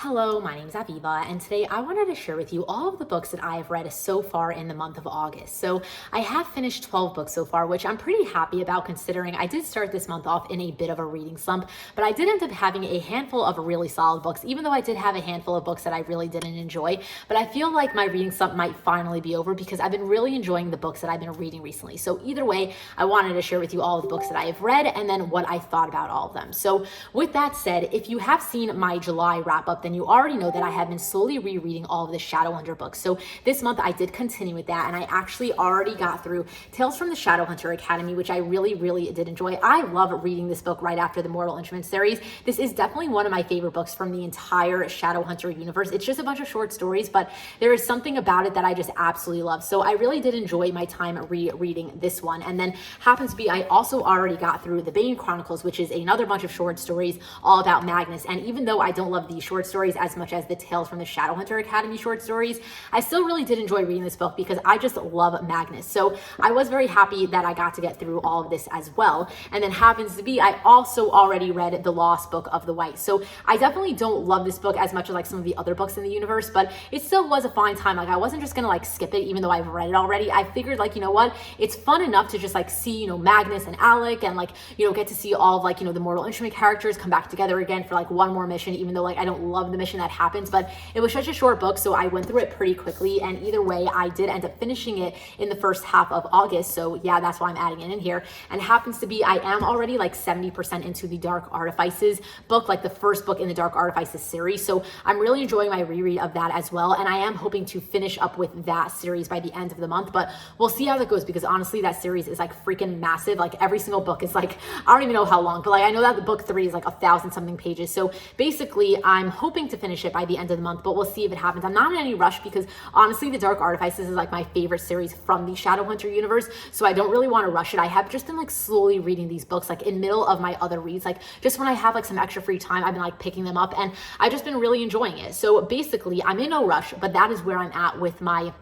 Hello, my name is Aviva, and today I wanted to share with you all of the books that I have read so far in the month of August. So I have finished 12 books so far, which I'm pretty happy about considering I did start this month off in a bit of a reading slump, but I did end up having a handful of really solid books, even though I did have a handful of books that I really didn't enjoy. But I feel like my reading slump might finally be over because I've been really enjoying the books that I've been reading recently. So either way, I wanted to share with you all of the books that I have read and then what I thought about all of them. So with that said, if you have seen my July wrap up, then you already know that I have been slowly rereading all of the Shadowhunter books. So this month I did continue with that, and I actually already got through Tales from the Shadowhunter Academy, which I really did enjoy. I love reading this book right after the Mortal Instruments series. This is definitely one of my favorite books from the entire Shadowhunter universe. It's just a bunch of short stories, but there is something about it that I just absolutely love. So I really did enjoy my time rereading this one. And then happens to be, I also already got through the Bane Chronicles, which is another bunch of short stories all about Magnus. And even though I don't love these short stories as much as the Tales from the Shadowhunter Academy short stories, I still really did enjoy reading this book because I just love Magnus. So I was very happy that I got to get through all of this as well. And then happens to be, I also already read The Lost Book of the White. So I definitely don't love this book as much as like some of the other books in the universe, but it still was a fine time. Like I wasn't just gonna like skip it even though I've read it already. I figured like, you know what, it's fun enough to just like see, Magnus and Alec and like, get to see all of like, the Mortal Instrument characters come back together again for like one more mission, even though like I don't love the mission that happens, but it was such a short book, so I went through it pretty quickly. And either way, I did end up finishing it in the first half of August. So yeah, that's why I'm adding it in here. And happens to be, I am already like 70% into the Dark Artifices book, like the first book in the Dark Artifices series. So I'm really enjoying my reread of that as well. And I am hoping to finish up with that series by the end of the month, but we'll see how that goes because honestly, that series is like freaking massive. Like every single book is like, I don't even know how long, but like I know that the book 3 is like 1,000 something pages. So basically, I'm hoping to finish it by the end of the month, but we'll see if it happens. I'm not in any rush because honestly, the Dark Artifices is like my favorite series from the Shadowhunter universe. So I don't really want to rush it. I have just been like slowly reading these books, like in middle of my other reads, like just when I have like some extra free time, I've been like picking them up and I've just been really enjoying it. So basically I'm in no rush, but that is where I'm at with my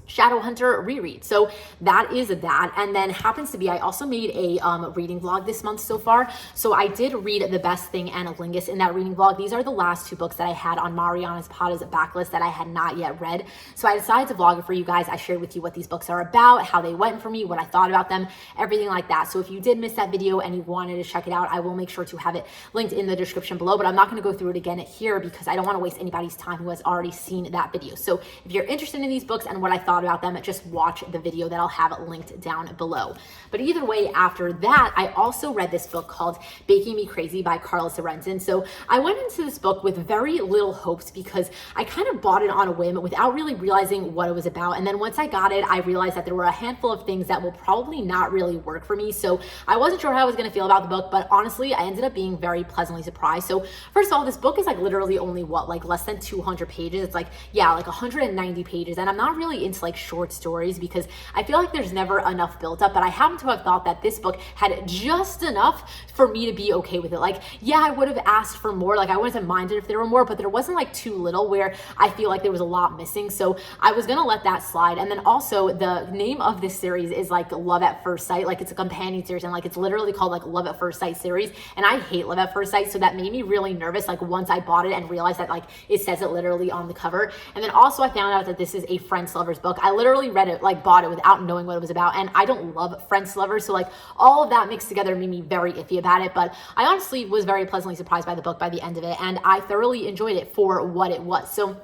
Shadowhunter reread. So that is that. And then happens to be, I also made a reading vlog this month so far. So I did read The Best Thing and Lingus in that reading vlog. These are the last 2 books that I had on Mariana's Pada's backlist that I had not yet read. So I decided to vlog it for you guys. I shared with you what these books are about, how they went for me, what I thought about them, everything like that. So if you did miss that video and you wanted to check it out, I will make sure to have it linked in the description below, but I'm not going to go through it again here because I don't want to waste anybody's time who has already seen that video. So if you're interested in these books and what I thought about them, just watch the video that I'll have linked down below. But either way, after that, I also read this book called Baking Me Crazy by Carla Sorensen. So I went into this book with very little hopes because I kind of bought it on a whim without really realizing what it was about. And then once I got it, I realized that there were a handful of things that will probably not really work for me. So I wasn't sure how I was going to feel about the book, but honestly, I ended up being very pleasantly surprised. So first of all, this book is like literally only like less than 200 pages. It's like, yeah, like 190 pages. And I'm not really into like short stories because I feel like there's never enough built up, but I happen to have thought that this book had just enough for me to be okay with it. Like, yeah, I would have asked for more. Like I wouldn't have minded if there were more, but there wasn't like too little where I feel like there was a lot missing. So I was going to let that slide. And then also the name of this series is like Love at First Sight. Like it's a companion series and like it's literally called like Love at First Sight series. And I hate Love at First Sight. So that made me really nervous. Like once I bought it and realized that like it says it literally on the cover. And then also I found out that this is a Friends Lovers book. I literally read it, like bought it without knowing what it was about. And I don't love Friends Lovers. So like all of that mixed together made me very iffy about it. But I honestly was very pleasantly surprised by the book by the end of it. And I thoroughly enjoyed it for what it was. So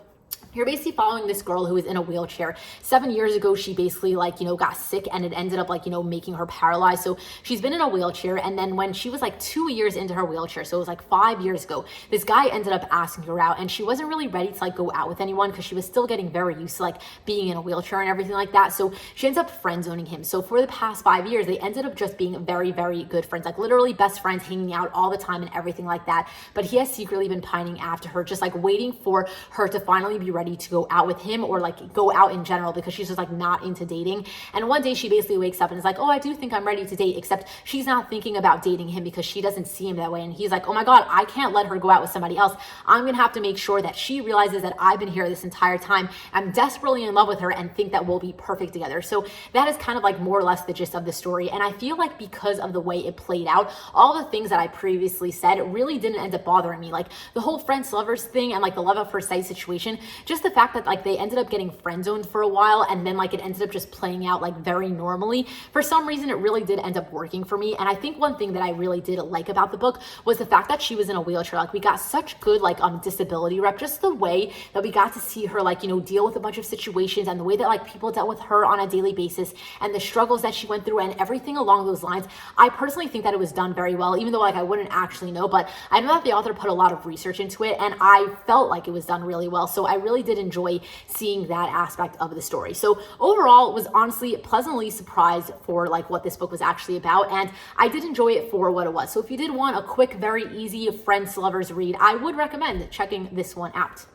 you're basically following this girl who is in a wheelchair. 7 years ago, she basically got sick and it ended up making her paralyzed. So she's been in a wheelchair. And then when she was like 2 years into her wheelchair, so it was like 5 years ago, this guy ended up asking her out and she wasn't really ready to go out with anyone because she was still getting very used to being in a wheelchair and everything like that. So she ends up friend zoning him. So for the past 5 years, they ended up just being very, very good friends, like literally best friends, hanging out all the time and everything like that. But he has secretly been pining after her, just waiting for her to finally be ready ready to go out with him or like go out in general because she's just like not into dating. And one day she basically wakes up and is like, oh, I do think I'm ready to date, except she's not thinking about dating him because she doesn't see him that way. And he's like, oh my God, I can't let her go out with somebody else. I'm gonna have to make sure that she realizes that I've been here this entire time. I'm desperately in love with her and think that we'll be perfect together. So that is kind of like more or less the gist of the story. And I feel like because of the way it played out, all the things that I previously said really didn't end up bothering me. Like the whole friends lovers thing and like the love at first sight situation, just the fact that like they ended up getting friend zoned for a while and then like it ended up just playing out like very normally. For some reason, it really did end up working for me. And I think one thing that I really did like about the book was the fact that she was in a wheelchair. Like we got such good like disability rep, just the way that we got to see her like, you know, deal with a bunch of situations and the way that like people dealt with her on a daily basis and the struggles that she went through and everything along those lines. I personally think that it was done very well, even though like I wouldn't actually know, but I know that the author put a lot of research into it and I felt like it was done really well. So I really did enjoy seeing that aspect of the story. So overall, was honestly pleasantly surprised for like what this book was actually about, and I did enjoy it for what it was. So if you did want a quick, very easy friends lovers read, I would recommend checking this one out.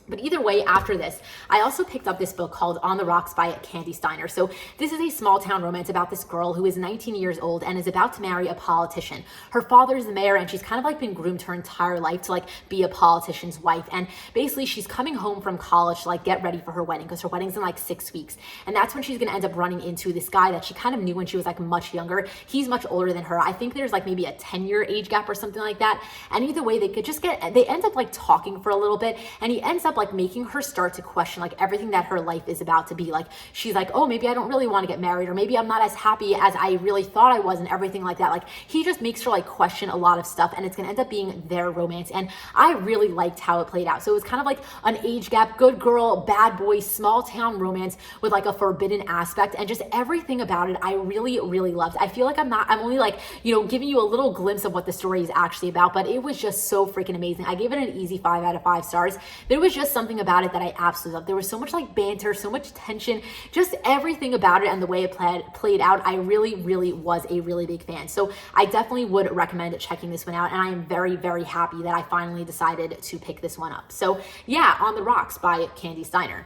But either way, after this, I also picked up this book called On the Rocks by Candy Steiner. So this is a small town romance about this girl who is 19 years old and is about to marry a politician. Her father is the mayor and she's kind of like been groomed her entire life to like be a politician's wife. And basically she's coming home from college to like get ready for her wedding because her wedding's in like 6 weeks. And that's when she's gonna end up running into this guy that she kind of knew when she was like much younger. He's much older than her. I think there's like maybe a 10-year age gap or something like that. And either way, they end up like talking for a little bit and he ends up like making her start to question like everything that her life is about to be. Like she's like, oh, maybe I don't really want to get married, or maybe I'm not as happy as I really thought I was, and everything like that. Like he just makes her like question a lot of stuff, and it's gonna end up being their romance. And I really liked how it played out. So it was kind of like an age gap, good girl, bad boy, small town romance with like a forbidden aspect, and just everything about it I really, really loved. I feel like I'm only like, you know, giving you a little glimpse of what the story is actually about, but it was just so freaking amazing. I gave it an easy 5 out of 5 stars. There was just something about it that I absolutely loved. There was so much like banter, so much tension, just everything about it and the way it played out. I really, really was a really big fan. So I definitely would recommend checking this one out. And I am very, very happy that I finally decided to pick this one up. So yeah, On the Rocks by Candy Steiner.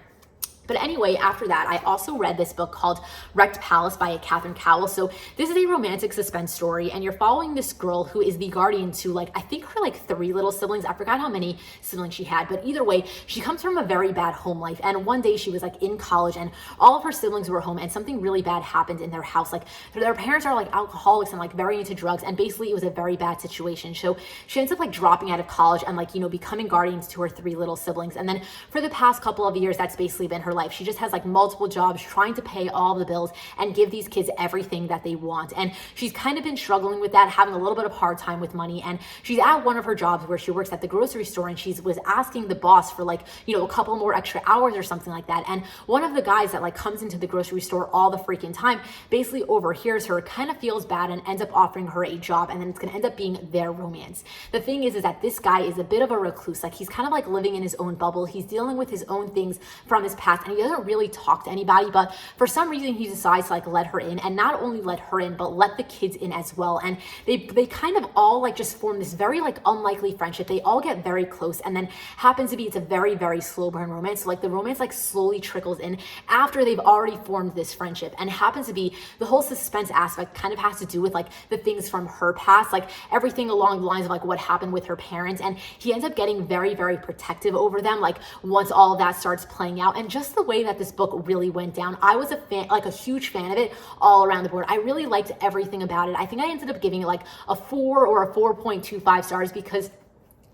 But anyway, after that, I also read this book called Wrecked Palace by Catherine Cowell. So this is a romantic suspense story, and you're following this girl who is the guardian to like, I think her like 3 little siblings. I forgot how many siblings she had, but either way, she comes from a very bad home life. And one day she was like in college and all of her siblings were home and something really bad happened in their house. Like their parents are like alcoholics and like very into drugs, and basically it was a very bad situation. So she ends up like dropping out of college and like, you know, becoming guardians to her 3 little siblings. And then for the past couple of years, that's basically been her life. She just has like multiple jobs trying to pay all the bills and give these kids everything that they want. And she's kind of been struggling with that, having a little bit of hard time with money. And she's at one of her jobs where she works at the grocery store, and she was asking the boss for like, you know, a couple more extra hours or something like that. And one of the guys that like comes into the grocery store all the freaking time basically overhears her, kind of feels bad, and ends up offering her a job. And then it's going to end up being their romance. The thing is that this guy is a bit of a recluse. Like he's kind of like living in his own bubble. He's dealing with his own things from his past, and he doesn't really talk to anybody, but for some reason he decides to like let her in, and not only let her in, but let the kids in as well. And they kind of all like just form this very like unlikely friendship. They all get very close, and then happens to be it's a very, very slow burn romance. So like the romance like slowly trickles in after they've already formed this friendship, and happens to be the whole suspense aspect kind of has to do with like the things from her past, like everything along the lines of like what happened with her parents. And he ends up getting very, very protective over them like once all of that starts playing out. And just the way that this book really went down, I was a fan, like a huge fan of it all around the board. I really liked everything about it. I think I ended up giving it like a 4 or a 4.25 stars because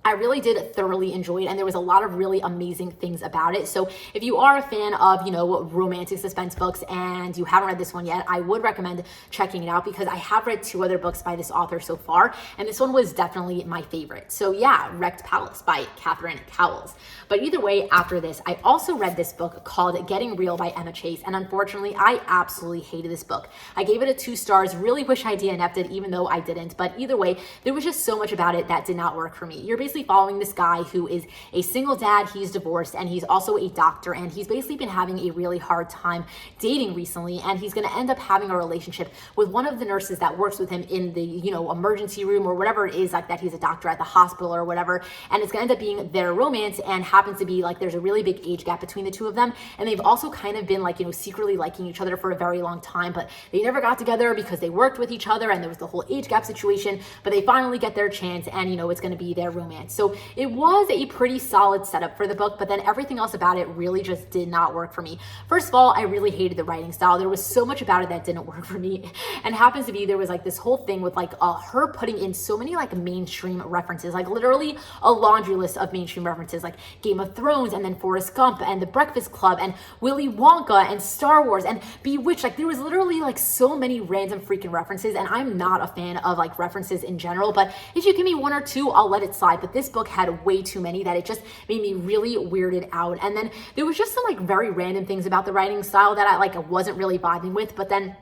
I really did thoroughly enjoy it, and there was a lot of really amazing things about it. So if you are a fan of, you know, romantic suspense books and you haven't read this one yet, I would recommend checking it out because I have read 2 other books by this author so far, and this one was definitely my favorite. So yeah, Wrecked Palace by Catherine Cowell. But either way, after this, I also read this book called Getting Real by Emma Chase, and unfortunately, I absolutely hated this book. I gave it a 2 stars, really wish I DNF'd it, even though I didn't. But either way, there was just so much about it that did not work for me. You're basically basically following this guy who is a single dad, he's divorced, and he's also a doctor, and he's basically been having a really hard time dating recently, and he's going to end up having a relationship with one of the nurses that works with him in the, you know, emergency room or whatever it is, like that he's a doctor at the hospital or whatever, and it's going to end up being their romance, and happens to be like there's a really big age gap between the two of them, and they've also kind of been like, you know, secretly liking each other for a very long time, but they never got together because they worked with each other and there was the whole age gap situation, but they finally get their chance, and you know, it's going to be their romance. So it was a pretty solid setup for the book, but then everything else about it really just did not work for me. First of all, I really hated the writing style. There was so much about it that didn't work for me, and happens to be there was like this whole thing with like her putting in so many like mainstream references, like literally a laundry list of mainstream references, like Game of Thrones, and then Forrest Gump, and The Breakfast Club, and Willy Wonka, and Star Wars, and Bewitched. Like there was literally like so many random freaking references, and I'm not a fan of like references in general, but if you give me one or two, I'll let it slide. But this book had way too many that it just made me really weirded out. And then there was just some like very random things about the writing style that I like wasn't really vibing with. But then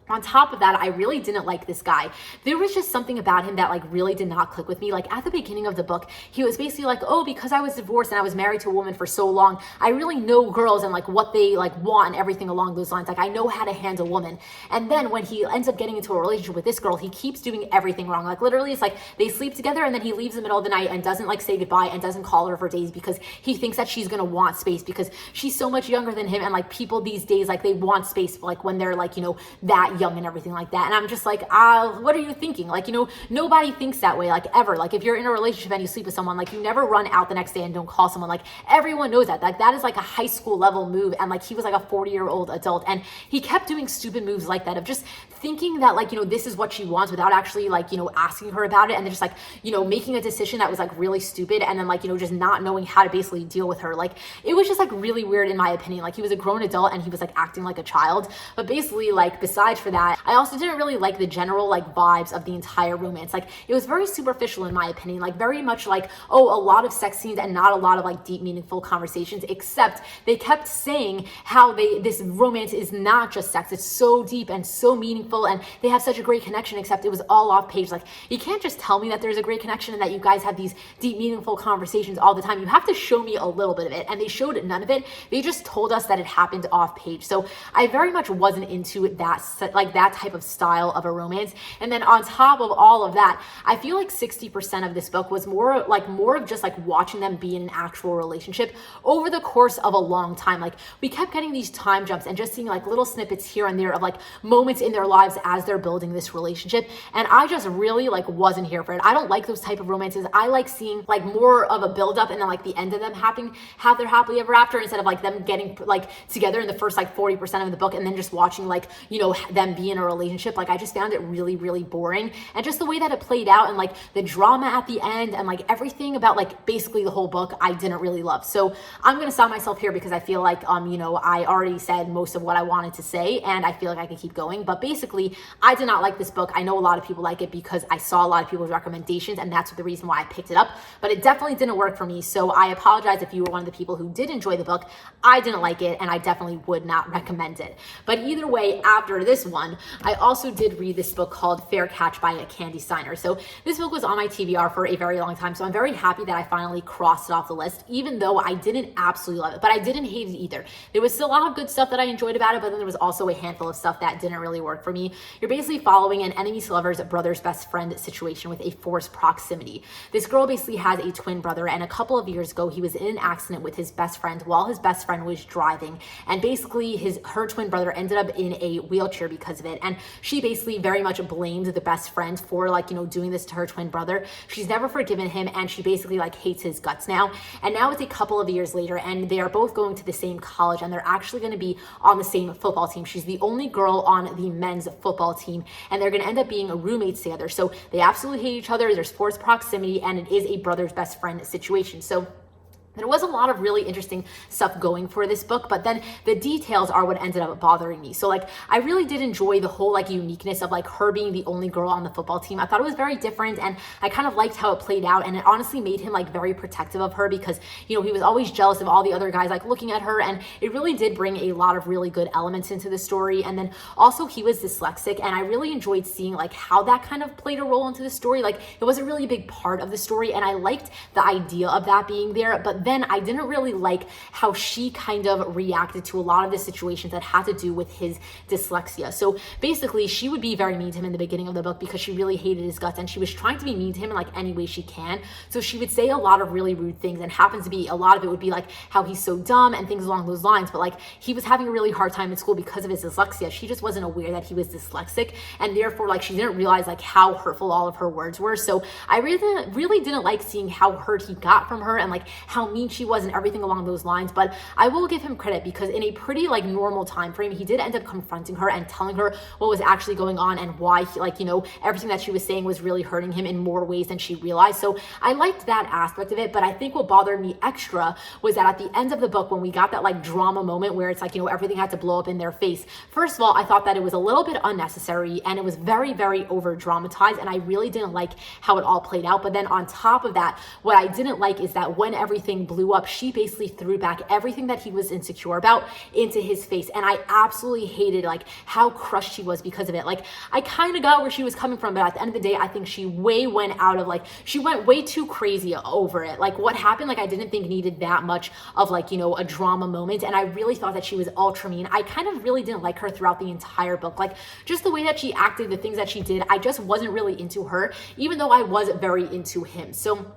on top of that, I really didn't like this guy. There was just something about him that like really did not click with me. Like at the beginning of the book, he was basically like, oh, because I was divorced and I was married to a woman for so long, I really know girls and like what they like want and everything along those lines. Like I know how to handle a woman. And then when he ends up getting into a relationship with this girl, he keeps doing everything wrong. Like literally it's like they sleep together and then he leaves in the middle of the night and doesn't like say goodbye and doesn't call her for days because he thinks that she's gonna want space because she's so much younger than him. And like people these days, like they want space like when they're like, you know, that young and everything like that. And I'm just like, what are you thinking? Like, you know, nobody thinks that way, like ever. Like if you're in a relationship and you sleep with someone, like you never run out the next day and don't call someone. Like everyone knows that. Like that is like a high school level move. And like he was like a 40-year-old adult and he kept doing stupid moves like that of just thinking that like, you know, this is what she wants without actually like, you know, asking her about it. And then just like, you know, making a decision that was like really stupid. And then like, you know, just not knowing how to basically deal with her. Like it was just like really weird in my opinion. Like he was a grown adult and he was like acting like a child. But basically like besides for that, I also didn't really like the general like vibes of the entire romance. Like it was very superficial in my opinion, like very much like, oh, a lot of sex scenes and not a lot of like deep meaningful conversations, except they kept saying how this romance is not just sex, it's so deep and so meaningful and they have such a great connection, except it was all off page. Like you can't just tell me that there's a great connection and that you guys have these deep meaningful conversations all the time. You have to show me a little bit of it, and they showed none of it. They just told us that it happened off page. So I very much wasn't into that, like that type of style of a romance. And then on top of all of that, I feel like 60% of this book was more of just like watching them be in an actual relationship over the course of a long time. Like we kept getting these time jumps and just seeing like little snippets here and there of like moments in their lives as they're building this relationship. And I just really like wasn't here for it. I don't like those type of romances. I like seeing like more of a build up and then like the end of them have their happily ever after, instead of like them getting like together in the first like 40% of the book and then just watching like, you know, them be in a relationship. Like I just found it really, really boring. And just the way that it played out and like the drama at the end and like everything about like basically the whole book, I didn't really love. So I'm going to stop myself here because I feel like, you know, I already said most of what I wanted to say and I feel like I could keep going. But basically, I did not like this book. I know a lot of people like it because I saw a lot of people's recommendations and that's the reason why I picked it up, but it definitely didn't work for me. So I apologize if you were one of the people who did enjoy the book. I didn't like it and I definitely would not recommend it. But either way, after this one, I also did read this book called Fair Catch by Candy Steiner. So this book was on my TBR for a very long time. So I'm very happy that I finally crossed it off the list, even though I didn't absolutely love it, but I didn't hate it either. There was still a lot of good stuff that I enjoyed about it, but then there was also a handful of stuff that didn't really work for me. You're basically following an enemies to lovers, brother's best friend situation with a forced proximity. This girl basically has a twin brother, and a couple of years ago, he was in an accident with his best friend while his best friend was driving. And basically her twin brother ended up in a wheelchair because of it. And she basically very much blamed the best friend for like, you know, doing this to her twin brother. She's never forgiven him and she basically like hates his guts now. And now it's a couple of years later and they are both going to the same college and they're actually going to be on the same football team. She's the only girl on the men's football team and they're going to end up being roommates together. So they absolutely hate each other. There's forced proximity and it is a brother's best friend situation. So There was a lot of really interesting stuff going for this book, but then the details are what ended up bothering me. So like, I really did enjoy the whole like uniqueness of like her being the only girl on the football team. I thought it was very different, and I kind of liked how it played out, and it honestly made him like very protective of her because, you know, he was always jealous of all the other guys like looking at her, and it really did bring a lot of really good elements into the story. And then also he was dyslexic, and I really enjoyed seeing like how that kind of played a role into the story. Like, it was a really big part of the story, and I liked the idea of that being there, but then I didn't really like how she kind of reacted to a lot of the situations that had to do with his dyslexia. So basically, she would be very mean to him in the beginning of the book because she really hated his guts, and she was trying to be mean to him in like any way she can. So she would say a lot of really rude things, and happens to be a lot of it would be like how he's so dumb and things along those lines. But like, he was having a really hard time in school because of his dyslexia. She just wasn't aware that he was dyslexic, and therefore like she didn't realize like how hurtful all of her words were. So I really didn't like seeing how hurt he got from her and like how mean she was and everything along those lines. But I will give him credit because in a pretty like normal time frame, he did end up confronting her and telling her what was actually going on and why he, like, you know, everything that she was saying was really hurting him in more ways than she realized. So I liked that aspect of it. But I think what bothered me extra was that at the end of the book, when we got that like drama moment where it's like, you know, everything had to blow up in their face, first of all, I thought that it was a little bit unnecessary, and it was very, very over dramatized, and I really didn't like how it all played out. But then on top of that, what I didn't like is that when everything blew up, she basically threw back everything that he was insecure about into his face, and I absolutely hated like how crushed she was because of it. Like, I kind of got where she was coming from, but at the end of the day, I think she went way too crazy over it. Like, what happened, like, I didn't think needed that much of like, you know, a drama moment, and I really thought that she was ultra mean. I kind of really didn't like her throughout the entire book. Like, just the way that she acted, the things that she did, I just wasn't really into her, even though I was very into him. So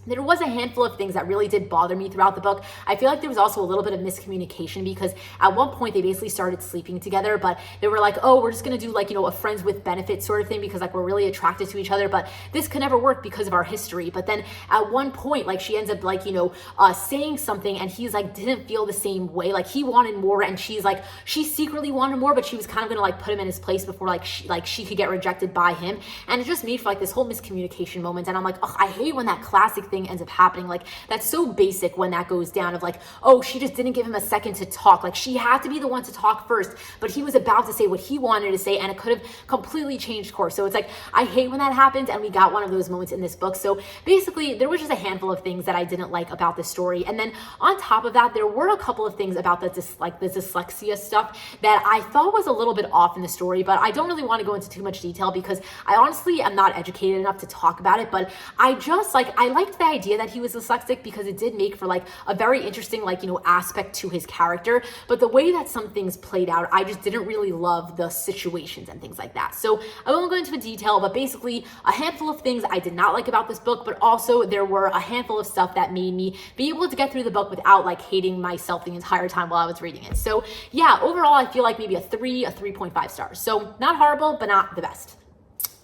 there was a handful of things that really did bother me throughout the book. I feel like there was also a little bit of miscommunication because at one point they basically started sleeping together, but they were like, oh, we're just gonna do like, you know, a friends with benefits sort of thing because like we're really attracted to each other, but this could never work because of our history. But then at one point, like, she ends up like, you know, saying something, and he's like didn't feel the same way. Like, he wanted more, and she's like, she secretly wanted more, but she was kind of gonna like put him in his place before like she could get rejected by him. And it just made for like this whole miscommunication moment. And I'm like, oh, I hate when that classic thing ends up happening. Like, that's so basic when that goes down of like, oh, she just didn't give him a second to talk. Like, she had to be the one to talk first, but he was about to say what he wanted to say, and it could have completely changed course. So it's like, I hate when that happens, and we got one of those moments in this book. So basically, there was just a handful of things that I didn't like about the story. And then on top of that, there were a couple of things about the dyslexia stuff that I thought was a little bit off in the story, but I don't really want to go into too much detail because I honestly am not educated enough to talk about it. But I just like, I liked the idea that he was dyslexic because it did make for like a very interesting, like, you know, aspect to his character. But the way that some things played out, I just didn't really love the situations and things like that. So I won't go into detail, but basically a handful of things I did not like about this book, but also there were a handful of stuff that made me be able to get through the book without like hating myself the entire time while I was reading it. So yeah, overall, I feel like maybe a 3.5 stars. So not horrible, but not the best.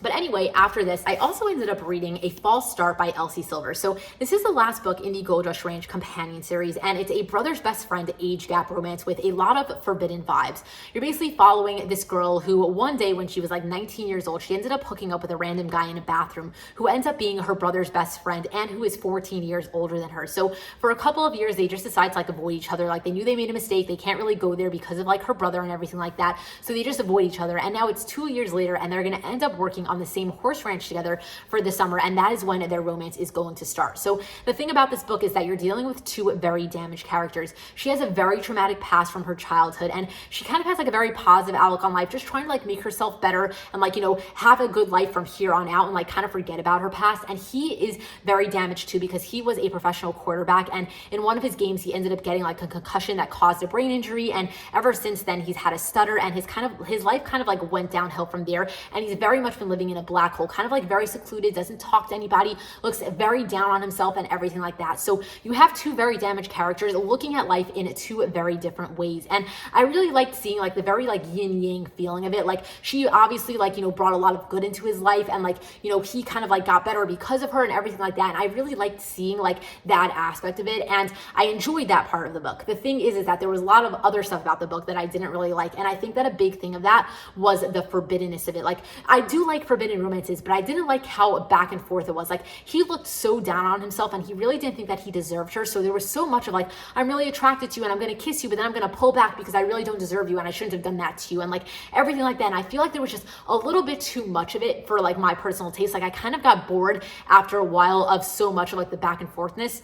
But anyway, after this, I also ended up reading A False Start by Elsie Silver. So this is the last book in the Gold Rush Ranch companion series, and it's a brother's best friend age gap romance with a lot of forbidden vibes. You're basically following this girl who one day when she was like 19 years old, she ended up hooking up with a random guy in a bathroom who ends up being her brother's best friend and who is 14 years older than her. So for a couple of years, they just decide to like avoid each other. Like, they knew they made a mistake. They can't really go there because of like her brother and everything like that. So they just avoid each other. And now it's 2 years later, and they're going to end up working on the same horse ranch together for the summer, and that is when their romance is going to start. So the thing about this book is that you're dealing with two very damaged characters. She has a very traumatic past from her childhood, and she kind of has like a very positive outlook on life, just trying to like make herself better and like, you know, have a good life from here on out and like kind of forget about her past. And he is very damaged too because he was a professional quarterback, and in one of his games he ended up getting like a concussion that caused a brain injury, and ever since then he's had a stutter, and his life kind of like went downhill from there, and he's very much been living in a black hole, kind of like very secluded, doesn't talk to anybody, looks very down on himself and everything like that. So you have two very damaged characters looking at life in two very different ways. And I really liked seeing like the very like yin yang feeling of it. Like, she obviously like, you know, brought a lot of good into his life, and like, you know, he kind of like got better because of her and everything like that. And I really liked seeing like that aspect of it, and I enjoyed that part of the book. The thing is that there was a lot of other stuff about the book that I didn't really like, and I think that a big thing of that was the forbiddenness of it. Like, I do like forbidden romance is, but I didn't like how back and forth it was. Like, he looked so down on himself and he really didn't think that he deserved her. So there was so much of like, I'm really attracted to you and I'm going to kiss you, but then I'm going to pull back because I really don't deserve you and I shouldn't have done that to you, and like everything like that. And I feel like there was just a little bit too much of it for like my personal taste. Like, I kind of got bored after a while of so much of like the back and forthness.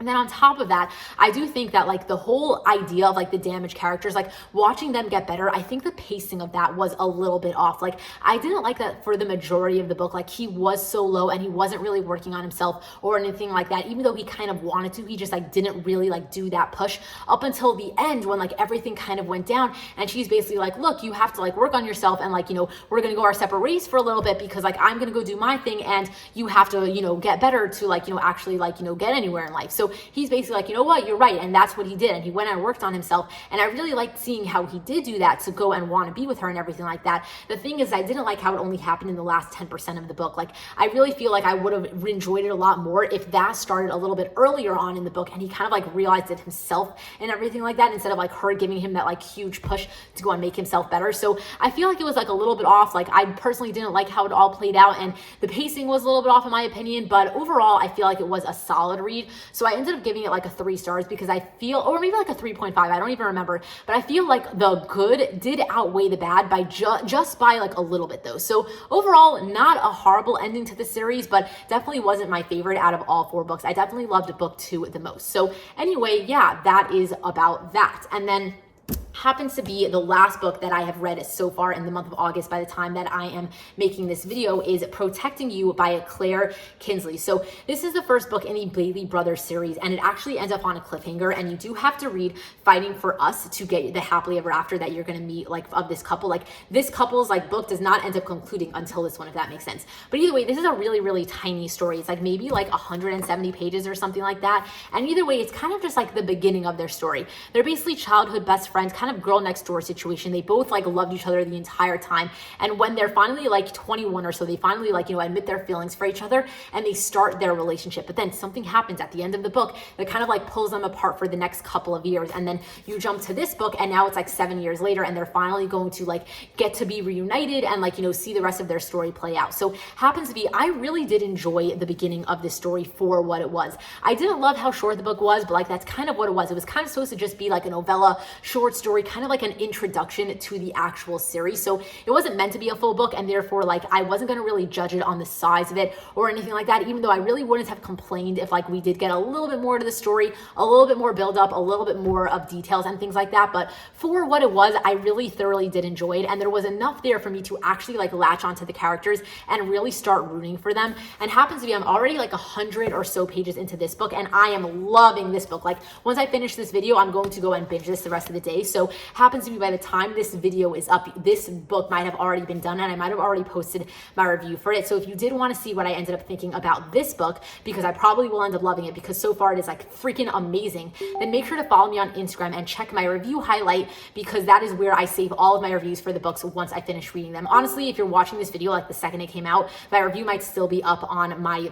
And then on top of that, I do think that like the whole idea of like the damaged characters, like watching them get better, I think the pacing of that was a little bit off. Like, I didn't like that for the majority of the book. Like, he was so low and he wasn't really working on himself or anything like that. Even though he kind of wanted to, he just like didn't really like do that push up until the end when like everything kind of went down. And she's basically like, look, you have to like work on yourself, and like, you know, we're going to go our separate ways for a little bit because like I'm going to go do my thing and you have to, you know, get better to like, you know, actually like, you know, get anywhere in life. So he's basically like, you know what, you're right. And that's what he did. And he went and worked on himself. And I really liked seeing how he did do that to go and want to be with her and everything like that. The thing is, I didn't like how it only happened in the last 10% of the book. Like, I really feel like I would have enjoyed it a lot more if that started a little bit earlier on in the book and he kind of like realized it himself and everything like that, instead of like her giving him that like huge push to go and make himself better. So I feel like it was like a little bit off. Like, I personally didn't like how it all played out, and the pacing was a little bit off in my opinion, but overall I feel like it was a solid read. So I ended up giving it like a 3 stars because I feel, or maybe like a 3.5, I don't even remember, but I feel like the good did outweigh the bad by just by like a little bit though. So overall, not a horrible ending to the series, but definitely wasn't my favorite out of all 4 books. I definitely loved book 2 the most. So anyway, yeah, that is about that. And then happens to be the last book that I have read so far in the month of August by the time that I am making this video is Protecting You by Claire Kinsley. So this is the first book in the Bailey Brothers series, and it actually ends up on a cliffhanger, and you do have to read Fighting for Us to get the happily ever after that you're going to meet like of this couple. Like, this couple's like book does not end up concluding until this one, if that makes sense. But either way, this is a really, really tiny story. It's like maybe like 170 pages or something like that. And either way, it's kind of just like the beginning of their story. They're basically childhood best friends, kind of girl next door situation. They both like loved each other the entire time, and when they're finally like 21 or so, they finally like, you know, admit their feelings for each other and they start their relationship. But then something happens at the end of the book that kind of like pulls them apart for the next couple of years, and then you jump to this book and now it's like 7 years later and they're finally going to like get to be reunited and like, you know, see the rest of their story play out. So happens to be, I really did enjoy the beginning of this story for what it was. I didn't love how short the book was, but like that's kind of what it was. It was kind of supposed to just be like a novella short story, kind of like an introduction to the actual series. So it wasn't meant to be a full book, and therefore like I wasn't going to really judge it on the size of it or anything like that, even though I really wouldn't have complained if like we did get a little bit more to the story, a little bit more build up, a little bit more of details and things like that. But for what it was, I really thoroughly did enjoy it, and there was enough there for me to actually like latch onto the characters and really start rooting for them. And happens to be, I'm already like 100 or so pages into this book, and I am loving this book. Like, once I finish this video, I'm going to go and binge this the rest of the day. So happens to be, by the time this video is up, this book might have already been done and I might have already posted my review for it. So if you did want to see what I ended up thinking about this book, because I probably will end up loving it because so far it is like freaking amazing, then make sure to follow me on Instagram and check my review highlight, because that is where I save all of my reviews for the books once I finish reading them. Honestly, if you're watching this video like the second it came out, my review might still be up on my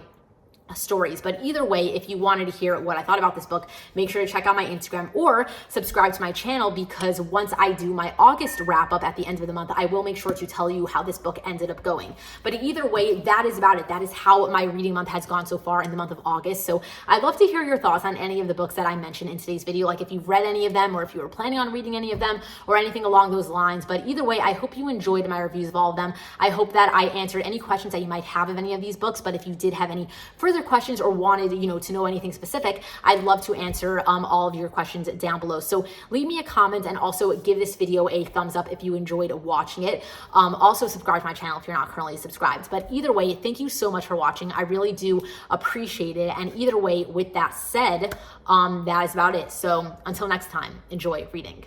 stories. But either way, if you wanted to hear what I thought about this book, make sure to check out my Instagram or subscribe to my channel, because once I do my August wrap up at the end of the month, I will make sure to tell you how this book ended up going. But either way, that is about it. That is how my reading month has gone so far in the month of August. So I'd love to hear your thoughts on any of the books that I mentioned in today's video, like if you've read any of them or if you were planning on reading any of them or anything along those lines. But either way, I hope you enjoyed my reviews of all of them. I hope that I answered any questions that you might have of any of these books. But if you did have any further questions or wanted, you know, to know anything specific, I'd love to answer all of your questions down below. So leave me a comment and also give this video a thumbs up if you enjoyed watching it. Also subscribe to my channel if you're not currently subscribed. But either way, thank you so much for watching. I really do appreciate it. And either way, with that said, that is about it. So until next time, enjoy reading.